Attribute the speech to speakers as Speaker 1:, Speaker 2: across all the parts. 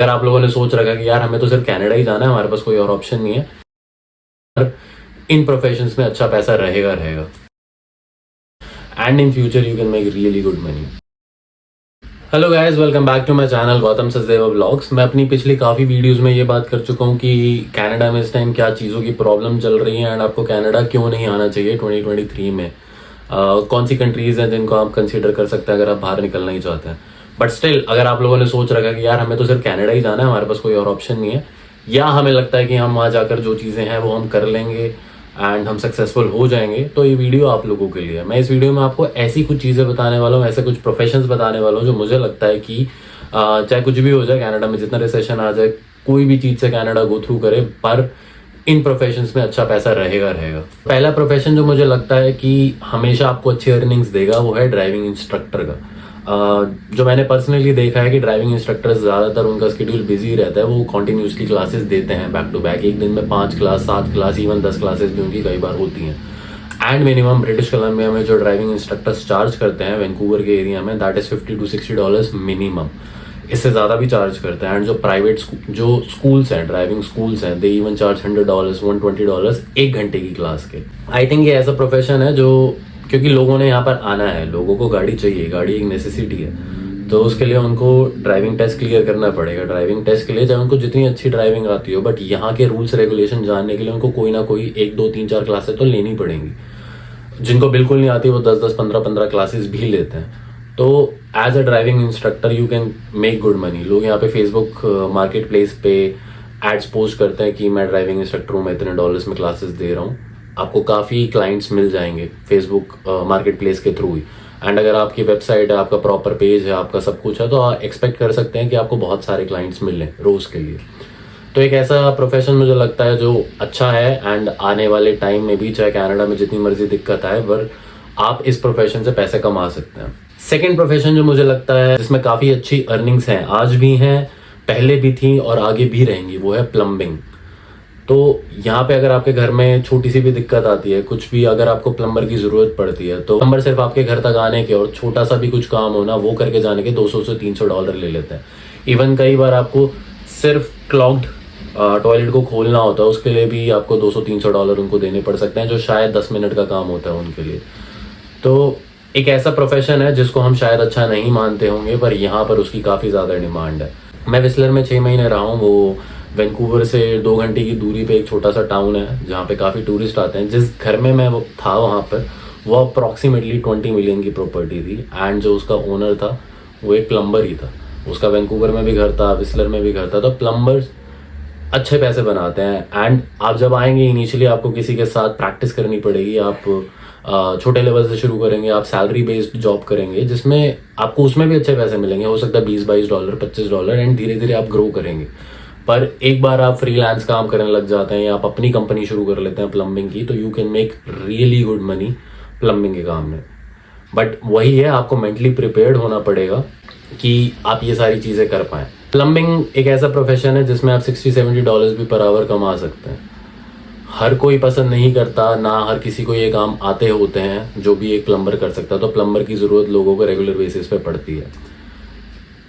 Speaker 1: अगर आप लोगों ने सोच रखा कि यार हमें तो सिर्फ कनाडा ही जाना है, हमारे पास कोई और ऑप्शन नहीं है, पर इन प्रोफेशंस में अच्छा पैसा रहेगा and in future you can make really good money. Hello guys, welcome back to my channel Gautam Sachdeva vlogs. मैं अपनी पिछली काफ़ी वीडियोस में ये बात कर चुका हूँ कि कनाडा में इस टाइम क्या चीज़ों की प्रॉब्लम चल रही है एंड आपको कनाडा क्यों नहीं आना चाहिए 2023 में। कौन सी कंट्रीज़ हैं जिनको आप कंसीडर कर सकते हैं अगर आप बाहर निकलना ही चाहते हैं। बट स्टिल अगर आप लोगों ने सोच रखा कि यार हमें तो सिर्फ कनाडा ही जाना है, हमारे पास कोई और ऑप्शन नहीं है, या हमें लगता है कि हम वहाँ जाकर जो चीज़ें हैं वो हम कर लेंगे एंड हम सक्सेसफुल हो जाएंगे, तो ये वीडियो आप लोगों के लिए। मैं इस वीडियो में आपको ऐसी कुछ चीज़ें बताने वाला हूँ, ऐसे कुछ प्रोफेशंस बताने वाला हूँ जो मुझे लगता है कि चाहे कुछ भी हो जाए कनाडा में, जितना रिसेशन आ जाए, कोई भी चीज़ से कनाडा गो थ्रू करे, पर इन प्रोफेशंस में अच्छा पैसा रहेगा। पहला प्रोफेशन जो मुझे लगता है कि हमेशा आपको अच्छी अर्निंग्स देगा वो है ड्राइविंग इंस्ट्रक्टर का। जो मैंने पर्सनली देखा है कि ड्राइविंग इंस्ट्रक्टर्स ज़्यादातर उनका स्केड्यूल बिजी रहता है, वो कॉन्टीन्यूसली क्लासेस देते हैं बैक टू बैक, एक दिन में 5 क्लास 7 क्लास इवन 10 क्लासेस भी उनकी कई बार होती हैं। एंड मिनिमम ब्रिटिश कोलंबिया में जो ड्राइविंग इंस्ट्रक्टर्स चार्ज करते हैं वैंकूवर के एरिया में, दैट इज़ $50 to $60 मिनिमम। इससे ज़्यादा भी चार्ज करते हैं। एंड जो प्राइवेट जो स्कूल्स हैं, ड्राइविंग स्कूल्स हैं, दे इवन चार्ज $100 $120 एक घंटे की क्लास के। आई थिंक ये ऐसा प्रोफेशन है जो, क्योंकि लोगों ने यहाँ पर आना है, लोगों को गाड़ी चाहिए, गाड़ी एक नेसेसिटी है, तो उसके लिए उनको ड्राइविंग टेस्ट क्लियर करना पड़ेगा। ड्राइविंग टेस्ट के लिए चाहे उनको जितनी अच्छी ड्राइविंग आती हो, बट यहाँ के रूल्स रेगुलेशन जानने के लिए उनको कोई ना कोई 1 2 3 4 क्लासेस तो लेनी पड़ेंगी। जिनको बिल्कुल नहीं आती वो 10 15 क्लासेस भी लेते हैं। तो as a driving instructor you can make good money. लोग यहाँ पे फेसबुक मार्केट प्लेस पे एड्स पोस्ट करते हैं कि मैं ड्राइविंग इंस्ट्रक्टर हूँ, मैं इतने डॉलर्स में क्लासेस दे रहा हूँ। आपको काफ़ी क्लाइंट्स मिल जाएंगे फेसबुक मार्केट प्लेस के थ्रू ही। एंड अगर आपकी वेबसाइट है, आपका प्रॉपर पेज है, आपका सब कुछ है, तो आप एक्सपेक्ट कर सकते हैं कि आपको बहुत सारे क्लाइंट्स मिलें रोज़ के लिए। तो एक ऐसा प्रोफेशन मुझे लगता है जो अच्छा है एंड आने वाले टाइम में भी, चाहे कनाडा में जितनी मर्जी दिक्कत आए, पर आप इस प्रोफेशन से पैसे कमा सकते हैं। सेकेंड प्रोफेशन जो मुझे लगता है जिसमें काफ़ी अच्छी अर्निंग्स हैं, आज भी हैं, पहले भी थी और आगे भी रहेंगी, वो है प्लम्बिंग। तो यहाँ पे अगर आपके घर में छोटी सी भी दिक्कत आती है, कुछ भी, अगर आपको प्लम्बर की ज़रूरत पड़ती है, तो प्लम्बर सिर्फ आपके घर तक आने के और छोटा सा भी कुछ काम हो ना वो करके जाने के $200 से $300 ले लेते हैं। इवन कई बार आपको सिर्फ क्लॉग्ड टॉयलेट को खोलना होता है, उसके लिए भी आपको $200-300 उनको देने पड़ सकते हैं, जो शायद 10 मिनट का काम होता है उनके लिए। तो एक ऐसा प्रोफेशन है जिसको हम शायद अच्छा नहीं मानते होंगे, पर यहाँ पर उसकी काफ़ी ज़्यादा डिमांड है। मैं विस्लर में 6 महीने रहा हूँ। वो वैंकूवर से 2 घंटे की दूरी पे एक छोटा सा टाउन है जहाँ पे काफ़ी टूरिस्ट आते हैं। जिस घर में मैं वो था वहाँ पर वो अप्रॉक्सीमेटली 20 मिलियन की प्रॉपर्टी थी एंड जो उसका ओनर था वो एक प्लम्बर ही था। उसका वैंकूवर में भी घर था, विस्लर में भी घर था। तो प्लम्बर्स अच्छे पैसे बनाते हैं एंड आप जब आएंगे इनिशियली आपको किसी के साथ प्रैक्टिस करनी पड़ेगी। आप छोटे लेवल से शुरू करेंगे, आप सैलरी बेस्ड जॉब करेंगे जिसमें आपको उसमें भी अच्छे पैसे मिलेंगे, हो सकता है $20-22 $25 एंड धीरे धीरे आप ग्रो करेंगे। पर एक बार आप फ्रीलांस काम करने लग जाते हैं या आप अपनी कंपनी शुरू कर लेते हैं प्लम्बिंग की, तो you can make really good money plumbing के काम में। बट वही है, आपको मेंटली प्रिपेयर्ड होना पड़ेगा कि आप ये सारी चीज़ें कर पाएँ। प्लम्बिंग एक ऐसा प्रोफेशन है जिसमें आप $60-70 भी पर आवर कमा सकते हैं। हर कोई पसंद नहीं करता, ना हर किसी को ये काम आते होते हैं जो भी एक प्लम्बर कर सकता है, तो प्लम्बर की ज़रूरत लोगों को रेगुलर बेसिस पे पड़ती है।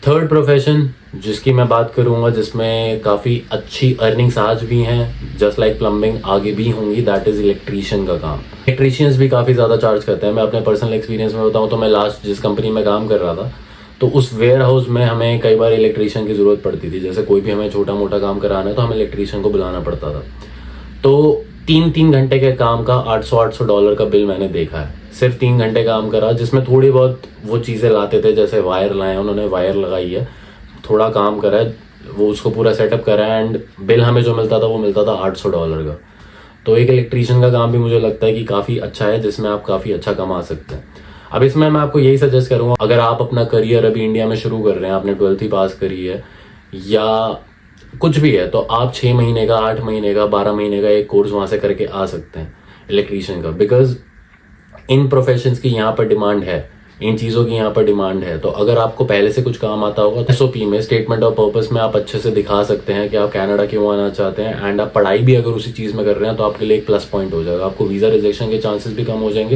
Speaker 1: थर्ड प्रोफेशन जिसकी मैं बात करूँगा, जिसमें काफ़ी अच्छी अर्निंग्स आज भी हैं, जस्ट लाइक प्लम्बिंग आगे भी होंगी, दैट इज़ इलेक्ट्रीशियन का काम। इलेक्ट्रीशियंस भी काफ़ी ज़्यादा चार्ज करते हैं। मैं अपने पर्सनल एक्सपीरियंस में बताऊँ तो मैं लास्ट जिस कंपनी में काम कर रहा था, तो उस वेयर हाउस में हमें कई बार इलेक्ट्रीशियन की ज़रूरत पड़ती थी। जैसे कोई भी हमें छोटा मोटा काम कराना है तो हमें इलेक्ट्रीशियन को बुलाना पड़ता था। तो 3 घंटे के काम का $800 का बिल मैंने देखा है। सिर्फ 3 घंटे काम करा, जिसमें थोड़ी बहुत वो चीज़ें लाते थे, जैसे वायर लाए, उन्होंने वायर लगाई है, थोड़ा काम करा है, वो उसको पूरा सेटअप करा है एंड बिल हमें जो मिलता था वो मिलता था $800 का। तो एक इलेक्ट्रीशियन का काम भी मुझे लगता है कि काफ़ी अच्छा है, जिसमें आप काफ़ी अच्छा कमा सकते हैं। अब इसमें मैं आपको यही सजेस्ट करूँगा, अगर आप अपना करियर अभी इंडिया में शुरू कर रहे हैं, आपने 12th ही पास करी है या कुछ भी है, तो आप 6 महीने का, 8 महीने का, 12 महीने का एक कोर्स वहाँ से करके आ सकते हैं इलेक्ट्रीशियन का। बिकॉज इन प्रोफेशंस की यहाँ पर डिमांड है, इन चीज़ों की यहाँ पर डिमांड है। तो अगर आपको पहले से कुछ काम आता होगा तो SOP में, स्टेटमेंट ऑफ पर्पस में आप अच्छे से दिखा सकते हैं कि आप कनाडा क्यों आना चाहते हैं, एंड आप पढ़ाई भी अगर उसी चीज़ में कर रहे हैं तो आपके लिए एक प्लस पॉइंट हो जाएगा। आपको वीज़ा रिजेक्शन के चांसेस भी कम हो जाएंगे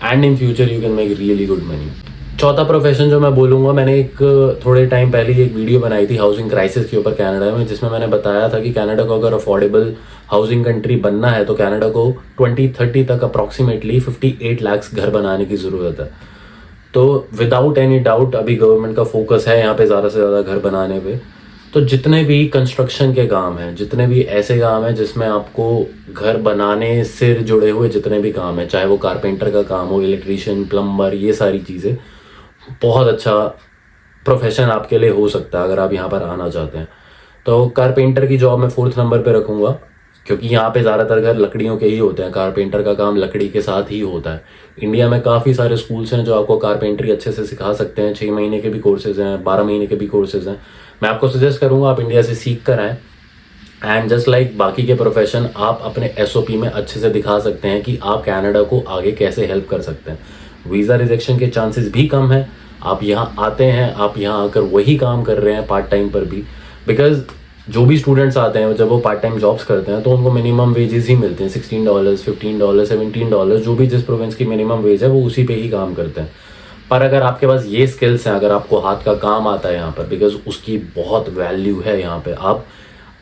Speaker 1: and in future you can make really good money. चौथा प्रोफेशन जो मैं बोलूँगा, मैंने एक थोड़े टाइम पहले ही एक वीडियो बनाई थी हाउसिंग क्राइसिस के ऊपर कनाडा में, जिसमें मैंने बताया था कि कनाडा को अगर अफोर्डेबल हाउसिंग कंट्री बनना है तो कनाडा को 2030 तक अप्रॉक्सीमेटली 58 लाख घर बनाने की ज़रूरत है। तो विदाउट एनी डाउट अभी गवर्नमेंट का फोकस है यहाँ पे ज़्यादा से ज़्यादा घर बनाने पे। तो जितने भी कंस्ट्रक्शन के काम हैं, जितने भी ऐसे काम हैं जिसमें आपको घर बनाने से जुड़े हुए जितने भी काम हैं, चाहे वो कारपेंटर का काम हो, इलेक्ट्रीशियन, प्लम्बर, ये सारी चीज़ें, बहुत अच्छा प्रोफेशन आपके लिए हो सकता है अगर आप यहाँ पर आना चाहते हैं। तो कारपेंटर की जॉब मैं 4th नंबर पे रखूँगा, क्योंकि यहाँ पे ज़्यादातर घर लकड़ियों के ही होते हैं। कारपेंटर का काम लकड़ी के साथ ही होता है। इंडिया में काफ़ी सारे स्कूल्स हैं जो आपको कारपेंटरी अच्छे से सिखा सकते हैं। 6 महीने के भी कोर्सेज हैं, 12 महीने के भी कोर्सेज हैं। मैं आपको सजेस्ट करूँगा आप इंडिया से सीख कर आएँ। एंड जस्ट लाइक बाकी के प्रोफेशन, आप अपने SOP में अच्छे से दिखा सकते हैं कि आप कनाडा को आगे कैसे हेल्प कर सकते हैं। वीज़ा रिजेक्शन के चांसेस भी कम हैं। आप यहाँ आते हैं, आप यहाँ आकर वही काम कर रहे हैं पार्ट टाइम पर भी, बिकॉज जो भी स्टूडेंट्स आते हैं जब वो पार्ट टाइम जॉब्स करते हैं तो उनको मिनिमम वेजेस ही मिलते हैं, $16, $15, $17, जो भी जिस प्रोविंस की मिनिमम वेज है वो उसी पे ही काम करते हैं। पर अगर आपके पास ये स्किल्स हैं, अगर आपको हाथ का काम आता है यहाँ पर, बिकॉज उसकी बहुत वैल्यू है यहाँ पे। आप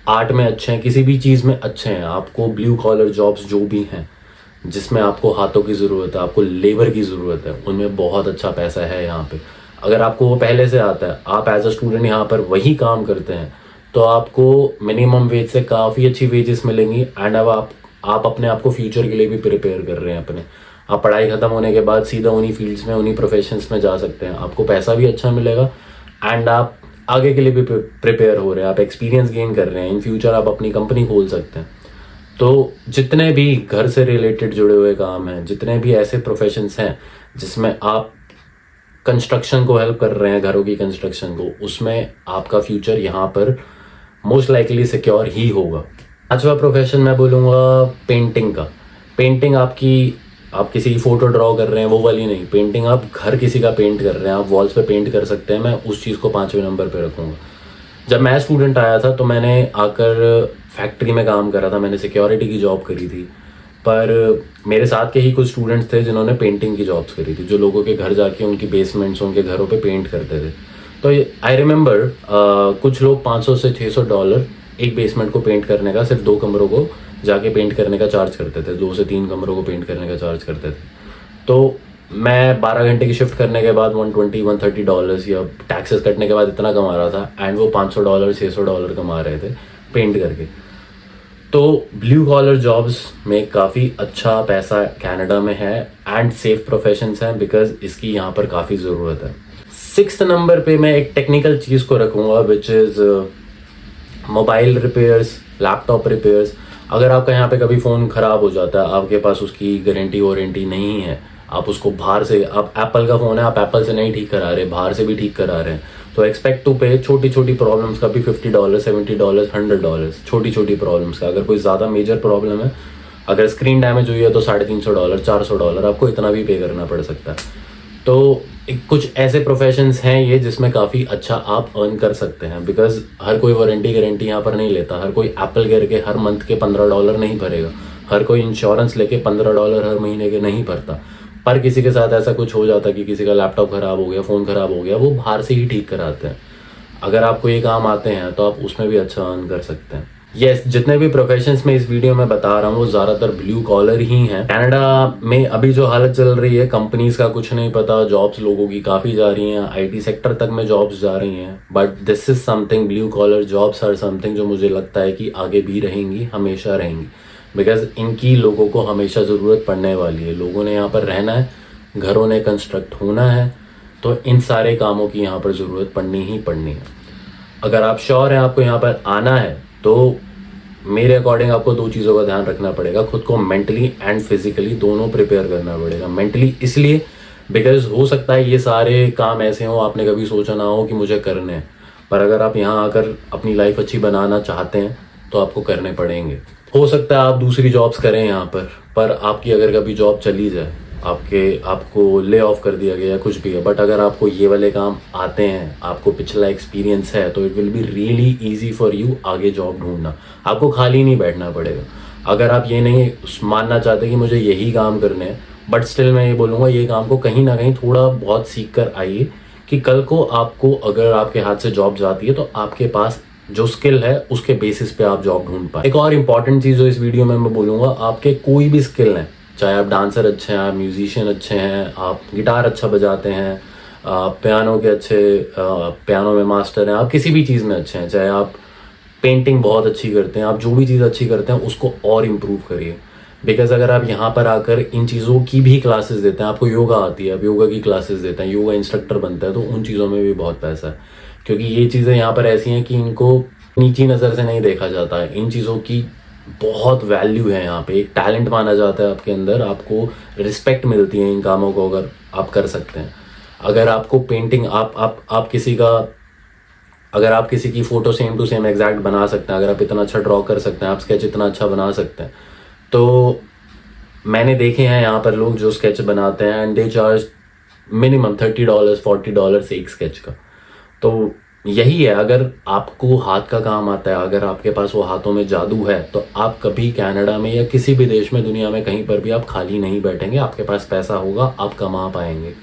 Speaker 1: आर्ट में अच्छे हैं, किसी भी चीज़ में अच्छे हैं, आपको ब्लू कॉलर जॉब्स जो भी हैं जिसमें आपको हाथों की ज़रूरत है, आपको लेबर की ज़रूरत है, उनमें बहुत अच्छा पैसा है यहाँ पे। अगर आपको वो पहले से आता है, आप एज अ स्टूडेंट यहाँ पर वही काम करते हैं, तो आपको मिनिमम वेज से काफ़ी अच्छी वेजेस मिलेंगी। एंड अब आप अपने आप को फ्यूचर के लिए भी प्रिपेयर कर रहे हैं अपने। आप पढ़ाई ख़त्म होने के बाद सीधा उन्हीं फील्ड्स में, उन्हीं प्रोफेशंस में जा सकते हैं। आपको पैसा भी अच्छा मिलेगा एंड आप आगे के लिए भी प्रिपेयर हो रहे हैं, आप एक्सपीरियंस गेन कर रहे हैं। इन फ्यूचर आप अपनी कंपनी खोल सकते हैं। तो जितने भी घर से रिलेटेड जुड़े हुए काम हैं, जितने भी ऐसे प्रोफेशंस हैं जिसमें आप कंस्ट्रक्शन को हेल्प कर रहे हैं, घरों की कंस्ट्रक्शन को, उसमें आपका फ्यूचर यहाँ पर मोस्ट लाइकली सिक्योर ही होगा। 5वां प्रोफेशन मैं बोलूँगा पेंटिंग का। पेंटिंग आप किसी की फ़ोटो ड्रॉ कर रहे हैं वो वाली नहीं, पेंटिंग आप घर किसी का पेंट कर रहे हैं, आप वॉल्स पे पेंट कर सकते हैं। मैं उस चीज़ को 5वें नंबर पे रखूँगा। जब मैं स्टूडेंट आया था तो मैंने आकर फैक्ट्री में काम करा था, मैंने सिक्योरिटी की जॉब करी थी। पर मेरे साथ के ही कुछ स्टूडेंट्स थे जिन्होंने पेंटिंग की जॉब्स करी थी, जो लोगों के घर जाके उनकी बेसमेंट्स, उनके घरों पे पेंट करते थे। तो आई रिमेंबर कुछ लोग $500 से $600 एक बेसमेंट को पेंट करने का, सिर्फ 2 कमरों को जाके पेंट करने का चार्ज करते थे। 2 से 3 कमरों को पेंट करने का चार्ज करते थे। तो मैं 12 घंटे की शिफ्ट करने के बाद $120-130 या टैक्सेस कटने के बाद इतना कमा रहा था, एंड वो $500 $600 कमा रहे थे पेंट करके। तो ब्लू कॉलर जॉब्स में काफ़ी अच्छा पैसा कनाडा में है एंड सेफ प्रोफेशंस हैं, बिकॉज इसकी यहाँ पर काफ़ी ज़रूरत है। 6th नंबर पे मैं एक टेक्निकल चीज़ को रखूँगा, which is mobile repairs, laptop repairs. अगर आपका यहाँ पे कभी फ़ोन ख़राब हो जाता है, आपके पास उसकी गारंटी वारंटी नहीं है, आप उसको बाहर से, आप एप्पल का फ़ोन है, आप एप्पल से नहीं ठीक करा रहे, बाहर से भी ठीक करा रहे हैं, तो एक्सपेक्ट टू पे छोटी छोटी प्रॉब्लम्स का भी $50, $70, $100, छोटी छोटी प्रॉब्लम्स का। अगर कोई ज़्यादा मेजर प्रॉब्लम है, अगर स्क्रीन डैमेज हुई है तो $350, $400 आपको इतना भी पे करना पड़ सकता है। तो कुछ ऐसे प्रोफेशंस हैं ये जिसमें काफ़ी अच्छा आप अर्न कर सकते हैं, बिकॉज हर कोई वारंटी गारंटी यहाँ पर नहीं लेता। हर कोई एप्पल केयर के हर मंथ के $15 नहीं भरेगा, हर कोई इंश्योरेंस लेके $15 हर महीने के नहीं भरता। पर किसी के साथ ऐसा कुछ हो जाता कि किसी का लैपटॉप ख़राब हो गया, फ़ोन ख़राब हो गया, वो बाहर से ही ठीक कराते हैं। अगर आपको ये काम आते हैं तो आप उसमें भी अच्छा अर्न कर सकते हैं। यस, जितने भी प्रोफेशंस में इस वीडियो में बता रहा हूँ वो ज़्यादातर ब्लू कॉलर ही हैं। कनाडा में अभी जो हालत चल रही है, कंपनीज का कुछ नहीं पता, जॉब्स लोगों की काफ़ी जा रही हैं, IT सेक्टर तक में जॉब्स जा रही हैं। But this is something, blue collar jobs are something जो मुझे लगता है कि आगे भी रहेंगी, हमेशा रहेंगी, बिकॉज इनकी लोगों को हमेशा ज़रूरत पड़ने वाली है। लोगों ने यहाँ पर रहना है, घरों ने कंस्ट्रक्ट होना है, तो इन सारे कामों की यहाँ पर ज़रूरत पड़नी ही पड़नी है। अगर आप श्योर हैं आपको यहाँ पर आना है, तो मेरे अकॉर्डिंग आपको 2 चीज़ों का ध्यान रखना पड़ेगा। खुद को मेंटली एंड फिजिकली दोनों प्रिपेयर करना पड़ेगा। मेंटली इसलिए बिकॉज हो सकता है ये सारे काम ऐसे हों आपने कभी सोचा ना हो कि मुझे करने हैं, पर अगर आप यहाँ आकर अपनी लाइफ अच्छी बनाना चाहते हैं तो आपको करने पड़ेंगे। हो सकता है आप दूसरी जॉब्स करें यहाँ पर आपकी अगर कभी जॉब चली जाए, आपको ले ऑफ कर दिया गया, कुछ भी है, बट अगर आपको ये वाले काम आते हैं, आपको पिछला एक्सपीरियंस है, तो it will be really easy for you आगे जॉब ढूंढना। आपको खाली नहीं बैठना पड़ेगा। अगर आप ये नहीं मानना चाहते कि मुझे यही काम करने हैं, बट स्टिल मैं ये बोलूँगा ये काम को कहीं ना कहीं थोड़ा बहुत सीख कर आइए कि कल को आपको अगर आपके हाथ से जॉब जाती है तो आपके पास जो स्किल है उसके बेसिस पे आप जॉब ढूंढ पाए। एक और इम्पॉर्टेंट चीज़ जो इस वीडियो में मैं बोलूँगा, आपके कोई भी स्किल है, चाहे आप डांसर अच्छे हैं, आप म्यूजिशियन अच्छे हैं, आप गिटार अच्छा बजाते हैं, आप पियानो के अच्छे पियानो में मास्टर हैं, आप किसी भी चीज़ में अच्छे हैं, चाहे आप पेंटिंग बहुत अच्छी करते हैं, आप जो भी चीज़ अच्छी करते हैं उसको और इम्प्रूव करिए। बिकॉज अगर आप यहाँ पर आकर इन चीज़ों की भी क्लासेस देते हैं, आपको योगा आती है, आप योगा की क्लासेस देते हैं, योगा इंस्ट्रक्टर बनता है, तो उन चीज़ों में भी बहुत पैसा है। क्योंकि ये चीज़ें यहाँ पर ऐसी हैं कि इनको नीची नज़र से नहीं देखा जाता है, इन चीज़ों की बहुत वैल्यू है। यहाँ पे एक टैलेंट माना जाता है आपके अंदर, आपको रिस्पेक्ट मिलती है इन कामों को अगर आप कर सकते हैं। अगर आपको पेंटिंग आप किसी का, अगर आप किसी की photo same to same exact बना सकते हैं, अगर आप इतना अच्छा ड्रॉ कर सकते हैं, आप स्केच इतना अच्छा बना सकते हैं, तो मैंने देखे हैं यहाँ पर लोग जो स्केच बनाते हैं एंड दे चार्ज मिनिमम $30 $40 एक स्केच का। तो यही है, अगर आपको हाथ का काम आता है, अगर आपके पास वो हाथों में जादू है, तो आप कभी कनाडा में या किसी भी देश में, दुनिया में कहीं पर भी आप खाली नहीं बैठेंगे, आपके पास पैसा होगा, आप कमा पाएंगे।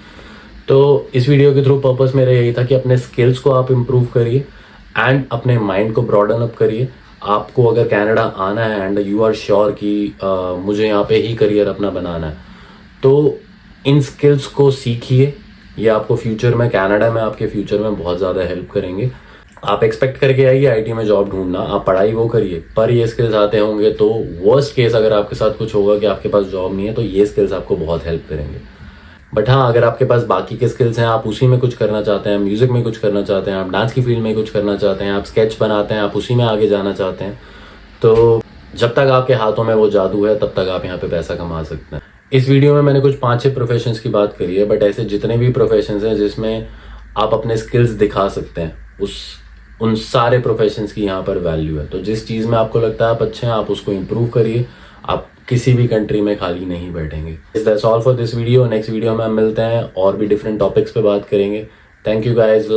Speaker 1: तो इस वीडियो के थ्रू पर्पस मेरा यही था कि अपने स्किल्स को आप इम्प्रूव करिए एंड अपने माइंड को ब्रॉडन अप करिए। आपको अगर कनाडा आना है एंड यू आर श्योर कि मुझे यहाँ पे ही करियर अपना बनाना है, तो इन स्किल्स को सीखिए। ये आपको फ्यूचर में, कनाडा में आपके फ्यूचर में बहुत ज़्यादा हेल्प करेंगे। आप एक्सपेक्ट करके आइए आईटी में जॉब ढूंढना, आप पढ़ाई वो करिए, पर ये स्किल्स आते होंगे तो वर्स्ट केस अगर आपके साथ कुछ होगा कि आपके पास जॉब नहीं है, तो ये स्किल्स आपको बहुत हेल्प करेंगे। बट हाँ, अगर आपके पास बाकी के स्किल्स हैं, आप उसी में कुछ करना चाहते हैं, म्यूज़िक में कुछ करना चाहते हैं, आप डांस की फील्ड में कुछ करना चाहते हैं, आप स्केच बनाते हैं, आप उसी में आगे जाना चाहते हैं, तो जब तक आपके हाथों में वो जादू है तब तक आप यहाँ पे पैसा कमा सकते हैं। इस वीडियो में मैंने कुछ 5-6 प्रोफेशंस की बात करी है, बट ऐसे जितने भी प्रोफेशंस हैं जिसमें आप अपने स्किल्स दिखा सकते हैं, उन सारे प्रोफेशंस की यहाँ पर वैल्यू है। तो जिस चीज़ में आपको लगता है आप अच्छे हैं, आप उसको इम्प्रूव करिए, आप किसी भी कंट्री में खाली नहीं बैठेंगे। That's all for this video. Next video में हम मिलते हैं और भी डिफरेंट टॉपिक्स पे बात करेंगे। Thank you guys.